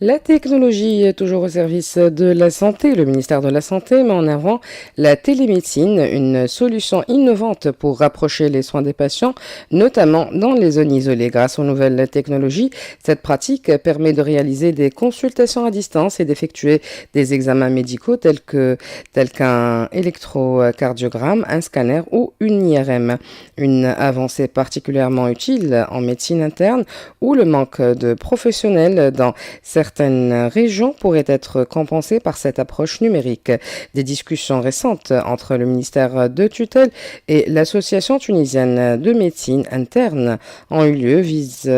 La technologie est toujours au service de la santé. Le ministère de la Santé met en avant la télémédecine, une solution innovante pour rapprocher les soins des patients, notamment dans les zones isolées. Grâce aux nouvelles technologies, cette pratique permet de réaliser des consultations à distance et d'effectuer des examens médicaux tels qu'un électrocardiogramme, un scanner ou une IRM. Une avancée particulièrement utile en médecine interne où le manque de professionnels dans certaines régions pourraient être compensées par cette approche numérique. Des discussions récentes entre le ministère de tutelle et l'Association tunisienne de médecine interne ont eu lieu, visent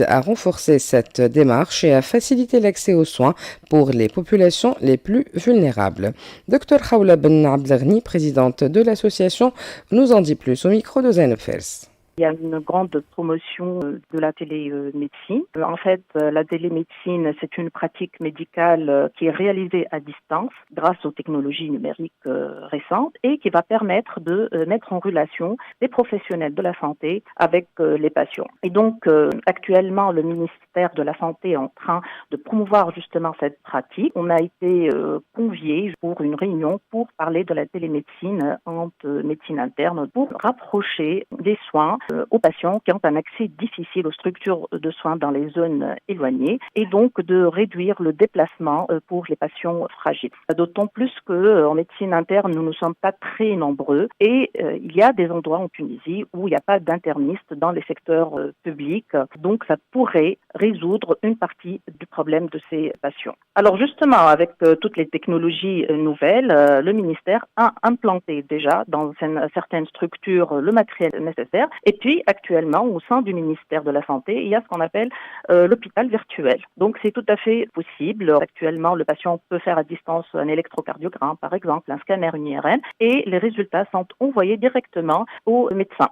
à renforcer cette démarche et à faciliter l'accès aux soins pour les populations les plus vulnérables. Dr Khaoula Ben Abdelghni, présidente de l'association, nous en dit plus au micro de Zainab Fers. Il y a une grande promotion de la télémédecine. En fait, la télémédecine, c'est une pratique médicale qui est réalisée à distance grâce aux technologies numériques récentes et qui va permettre de mettre en relation les professionnels de la santé avec les patients. Et donc, actuellement, le ministère de la Santé est en train de promouvoir justement cette pratique. On a été conviés pour une réunion pour parler de la télémédecine entre médecine interne pour rapprocher des soins aux patients qui ont un accès difficile aux structures de soins dans les zones éloignées et donc de réduire le déplacement pour les patients fragiles. D'autant plus qu'en médecine interne, nous ne sommes pas très nombreux et il y a des endroits en Tunisie où il n'y a pas d'internistes dans les secteurs publics. Donc ça pourrait résoudre une partie du problème de ces patients. Alors justement, avec toutes les technologies nouvelles, le ministère a implanté déjà dans certaines structures le matériel nécessaire. Et puis, actuellement, au sein du ministère de la Santé, il y a ce qu'on appelle l'hôpital virtuel. Donc, c'est tout à fait possible. Actuellement, le patient peut faire à distance un électrocardiogramme, par exemple, un scanner, une IRM, et les résultats sont envoyés directement au médecin.